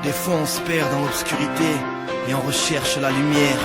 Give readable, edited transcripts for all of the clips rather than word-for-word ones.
Des fois on se perd dans l'obscurité et on recherche la lumière.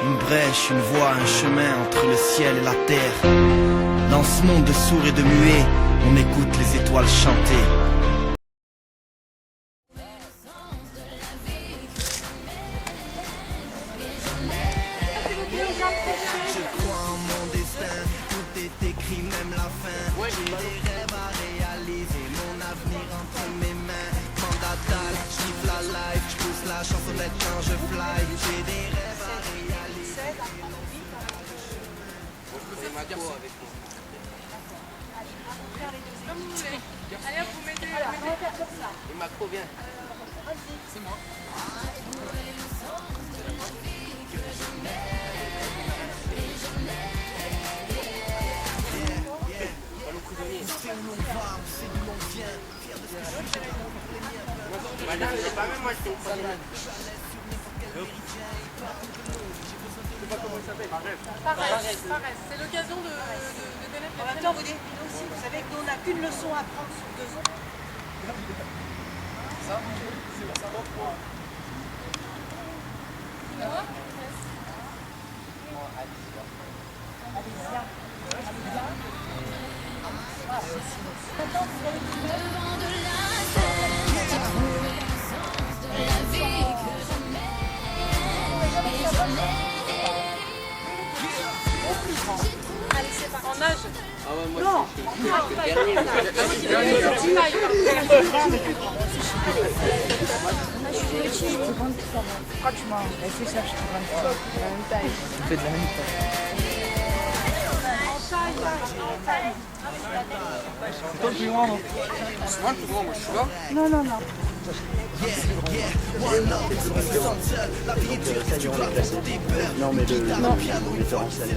Une brèche, une voie, un chemin entre le ciel et la terre. Dans ce monde de sourds et de muets, on écoute les étoiles chanter. Je crois en mon destin, tout est écrit, même la fin. J'ai des rêves à réaliser, mon avenir entre mes mains. Mandatal, je kiffe la life, je pousse la chansonnette quand je fly. J'ai des rêves à réaliser. Comme vous voulez. Allez hop, vous mettez Le macro vient. C'est moi. Madame, c'est pas même moi qui Je sais pas comment il s'appelle. Paresse. C'est l'occasion de connaître les En même temps, vous dites aussi, vous savez que nous, on n'a qu'une leçon à prendre sur 2 ans. Ça, c'est ça. En âge. Ah ouais, moi je suis le dernier. Franchement, c'est ça, je suis la même taille. Tu fais de la même taille. C'est toi le plus grand, non? C'est moi le plus grand, moi je suis là. Non, non, non. Non, mais le référentiel.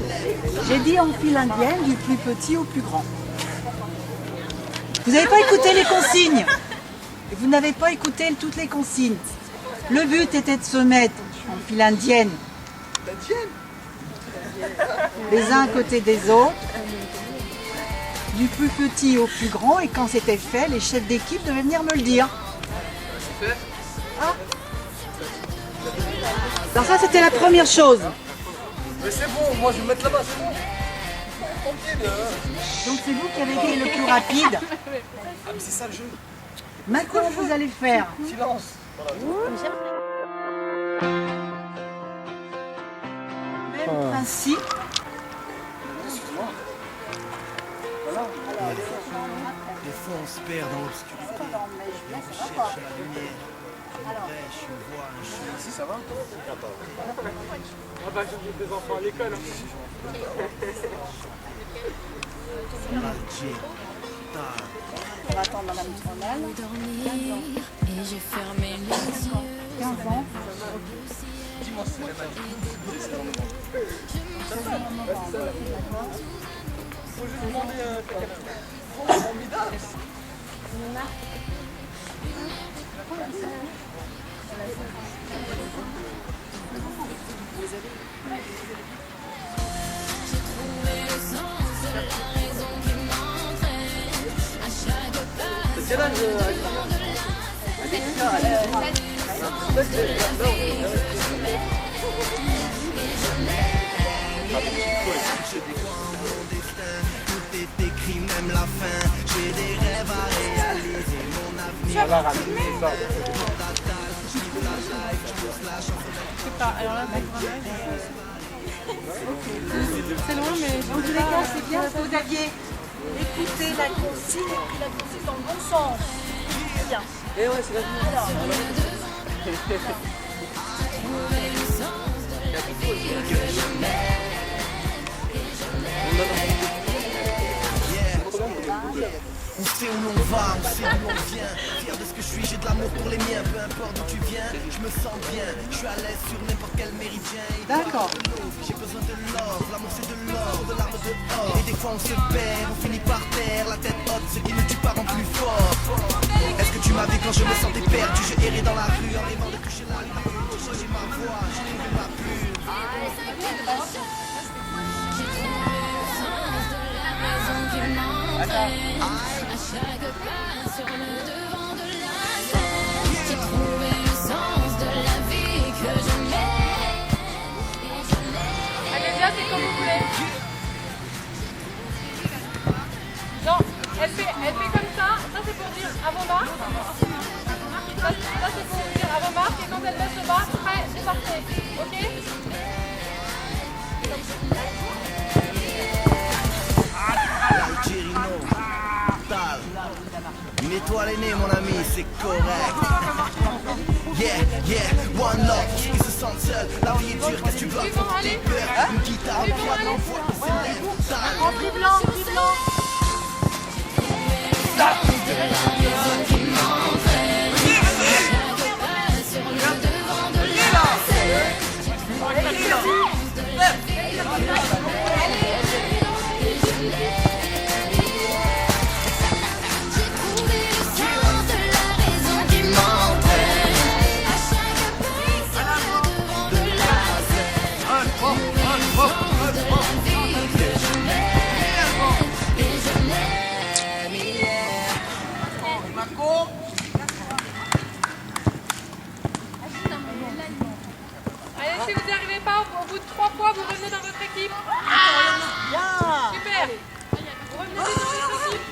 J'ai dit en file indienne, du plus petit au plus grand. Vous n'avez pas écouté les consignes. Vous n'avez pas écouté toutes les consignes. Le but était de se mettre en file indienne. Les uns à côté des autres. Du plus petit au plus grand. Et quand c'était fait, les chefs d'équipe devaient venir me le dire. Ah. Alors ça, c'était la première chose. Mais c'est bon, moi je vais me mettre là-bas, c'est bon. Donc c'est vous qui avez été le plus rapide. Ah, mais c'est ça le jeu. Maintenant, vous allez faire Silence. même principe. Excuse-moi. Des fois on se perd dans l'obscurité et on recherche la lumière. Une brèche, une voie, un chemin. Si ça va? Ah bah j'ai des enfants à l'école. On va attendre Madame Tournelle. Et j'ai fermé les yeux. 15 ans. Dis-moi si c'est la Faut juste demander mon midard. Quel âge Je découvre mon destin, tout est écrit, même la fin. J'ai des rêves à réaliser, mon avenir. C'est pas, alors là, c'est loin, mais Dans tous les cas, c'est bien que vous aviez écouté la consigne et pris la consigne dans le bon sens. Bien. Eh ouais, c'est la vie. On sait où l'on va, on sait où l'on vient. Fier de ce que je suis, j'ai de l'amour pour les miens. Peu importe d'où tu viens, je me sens bien. Je suis à l'aise sur n'importe quel méridien. D'accord. J'ai besoin de l'or, l'amour c'est de l'or, de l'arme dehors. Et des fois on se perd, on finit par terre. La tête haute, ce qui ne tue pas rend plus fort. Est-ce que tu m'as vu quand je me sentais perdu? Je errais dans la rue en rêvant de toucher la lune. J'ai changé ma voix, j'ai trouvé ma plume. À chaque pas sur le devant de la scène, j'ai trouvé le sens de la vie que je mène. Et je l'ai. Allez, bien, c'est comme vous voulez. Non, elle fait comme ça. Ça, c'est pour dire avant-marque. Ça, c'est pour dire avant-marque. Et quand elle laisse le bas, prêt, c'est parfait. Ok? L'Algérino, Tal. Une étoile est née, mon ami, c'est correct. Yeah, yeah, one love, pour ceux qui se sentent seuls. La vie est dure, qu'est-ce que tu veux affronter tes peurs? Une guitare, un piano, une voix qui s'élève. Tal. En driblant, driblant. Allez, si vous n'y arrivez pas, au bout de 3 fois, vous revenez dans votre équipe. Super. Vous revenez dans votre équipe.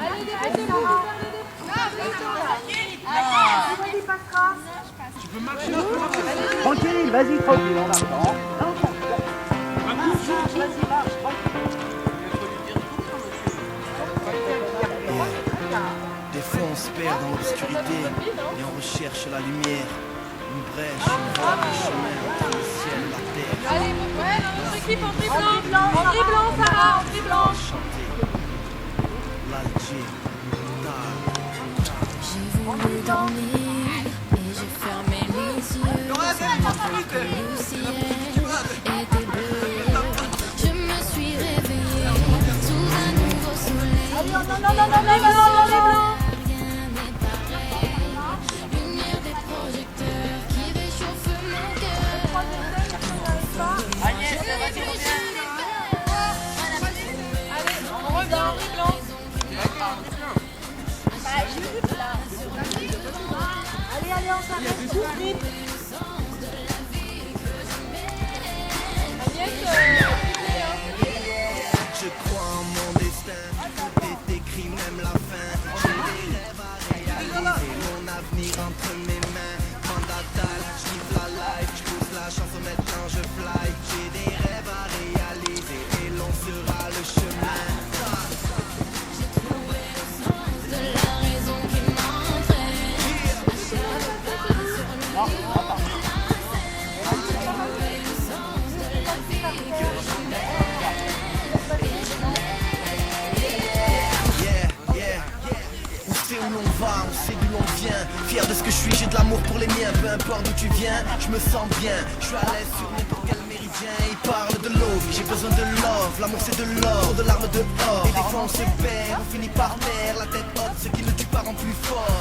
Allez, dépêchez-vous. Tranquille, vas-y, tranquille, on attend. Des fois on se perd dans l'obscurité et on recherche la lumière. Une brèche, une voie, un chemin entre le ciel et la terre. Allez, ouais, dans votre équipe, en driblant. En driblant, Sarah, en driblant. Chanter l'Algérie. J'ai voulu dormir et j'ai fermé les yeux. Le ciel était bleu. Je me suis réveillée sous un nouveau soleil. Non. Rien n'est pareil. Lumière des projecteurs qui réchauffe mon cœur. Agnès, vas-y, reviens. Allez, on revient en driblant. Allez, on s'arrête tout de suite. Agnès, Je crois en mon destin, tout est écrit, même la fin. J'ai des rêves à réaliser, mon avenir entre mes mains. Mandatal, je kiffe la life, je pousse la chanson, maintenant je fly. J'ai des rêves à réaliser et l'on sera le chemin. De la raison qui m'entraîne. On sait où l'on va, on sait d'où l'on vient. Fier de ce que je suis, j'ai de l'amour pour les miens. Peu importe d'où tu viens, je me sens bien. Je suis à l'aise sur n'importe quel méridien. Ils parlent de l'eau, j'ai besoin de love. L'amour c'est de l'or, de larmes dehors. Et des fois on se perd, on finit par terre. La tête haute, ce qui ne tue pas rend plus fort.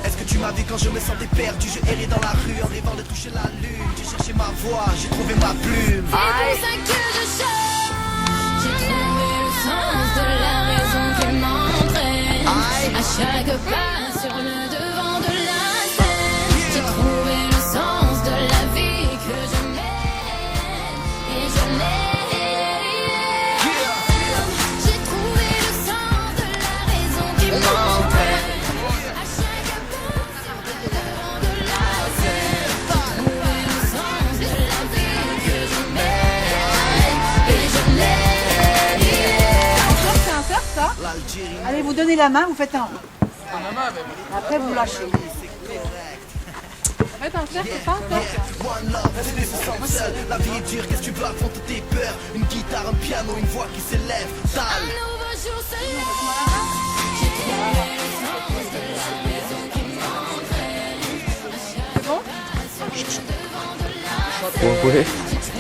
Est-ce que tu m'as vu quand je me sentais perdu? Je errais dans la rue en rêvant de toucher la lune. J'ai cherché ma voix, j'ai trouvé ma plume. C'est pour ça que je chante. J'ai trouvé le sens de la raison qui m'entraîne. À chaque pas sur le devant de la scène, j'ai trouvé le sens de la vie que je mène. Et je l'ai. J'ai trouvé le sens de la raison qui m'entraîne. À chaque pas sur le devant de la scène, j'ai trouvé le sens de la vie que je mène. Et je l'ai. C'est un cercle, ça. L'Algérie, Allez, vous donnez la main, vous faites un. Après, vous lâchez. faites un cercle, pas un cercle. one love, c'est se sentent seul. La vie est dure, qu'est-ce que tu veux affronter tes peurs? Une guitare, un piano, une voix qui s'élève. Tal. Un nouveau jour se lève. J'ai trouvé le sens de la raison qui m'entraîne. C'est bon? Sur le devant de la scène.